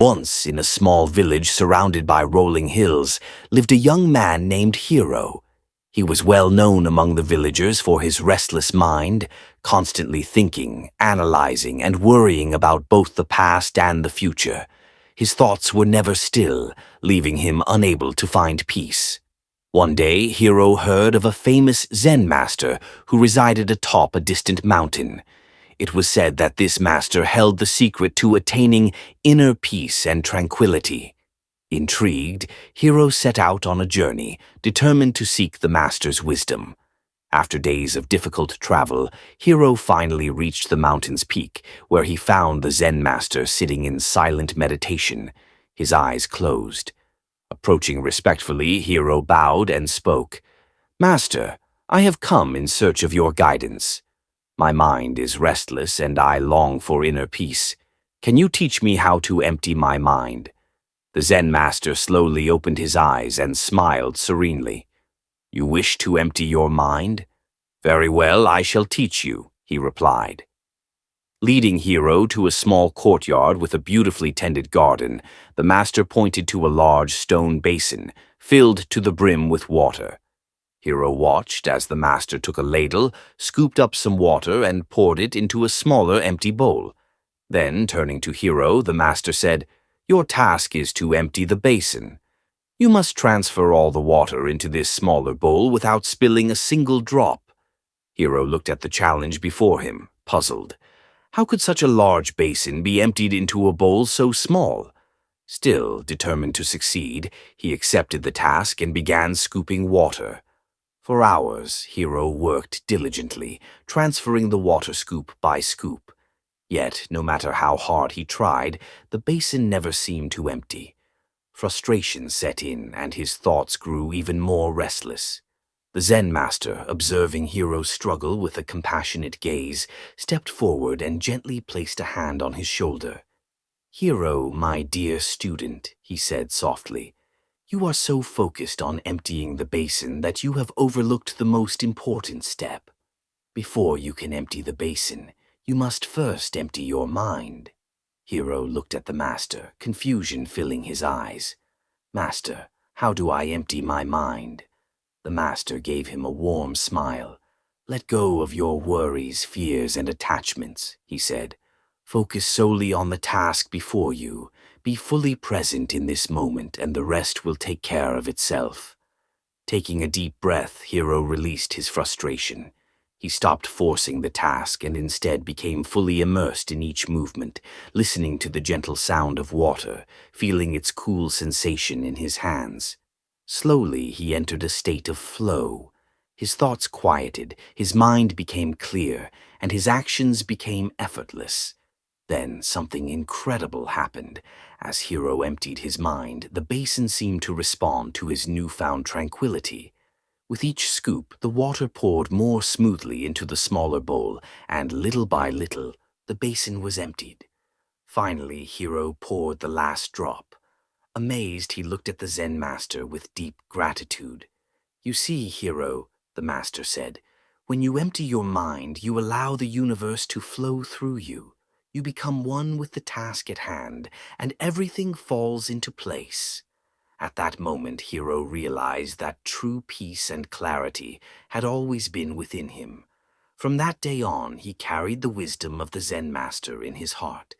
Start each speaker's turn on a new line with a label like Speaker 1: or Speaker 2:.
Speaker 1: Once, in a small village surrounded by rolling hills, lived a young man named Hero. He was well known among the villagers for his restless mind, constantly thinking, analyzing, and worrying about both the past and the future. His thoughts were never still, leaving him unable to find peace. One day, Hero heard of a famous Zen master who resided atop a distant mountain. It was said that this master held the secret to attaining inner peace and tranquility. Intrigued, Hero set out on a journey, determined to seek the master's wisdom. After days of difficult travel, Hero finally reached the mountain's peak, where he found the Zen master sitting in silent meditation, his eyes closed. Approaching respectfully, Hero bowed and spoke. "Master, I have come in search of your guidance. My mind is restless and I long for inner peace. Can you teach me how to empty my mind?" The Zen master slowly opened his eyes and smiled serenely. "You wish to empty your mind? Very well, I shall teach you," he replied. Leading Hero to a small courtyard with a beautifully tended garden, the master pointed to a large stone basin, filled to the brim with water. Hero watched as the master took a ladle, scooped up some water, and poured it into a smaller empty bowl. Then, turning to Hero, the master said, "Your task is to empty the basin. You must transfer all the water into this smaller bowl without spilling a single drop." Hero looked at the challenge before him, puzzled. How could such a large basin be emptied into a bowl so small? Still, determined to succeed, he accepted the task and began scooping water. For hours, Hero worked diligently, transferring the water scoop by scoop. Yet, no matter how hard he tried, the basin never seemed to empty. Frustration set in, and his thoughts grew even more restless. The Zen master, observing Hero's struggle with a compassionate gaze, stepped forward and gently placed a hand on his shoulder. "Hero, my dear student," he said softly, "you are so focused on emptying the basin that you have overlooked the most important step. Before you can empty the basin, you must first empty your mind." Hero looked at the master, confusion filling his eyes. "Master, how do I empty my mind?" The master gave him a warm smile. "Let go of your worries, fears, and attachments," he said. "Focus solely on the task before you. Be fully present in this moment, and the rest will take care of itself." Taking a deep breath, Hero released his frustration. He stopped forcing the task and instead became fully immersed in each movement, listening to the gentle sound of water, feeling its cool sensation in his hands. Slowly, he entered a state of flow. His thoughts quieted, his mind became clear, and his actions became effortless. Then something incredible happened. As Hero emptied his mind, the basin seemed to respond to his newfound tranquility. With each scoop, the water poured more smoothly into the smaller bowl, and little by little, the basin was emptied. Finally, Hero poured the last drop. Amazed, he looked at the Zen master with deep gratitude. "You see, Hero," the master said, "when you empty your mind, you allow the universe to flow through you. You become one with the task at hand, and everything falls into place." At that moment, Hero realized that true peace and clarity had always been within him. From that day on, he carried the wisdom of the Zen master in his heart.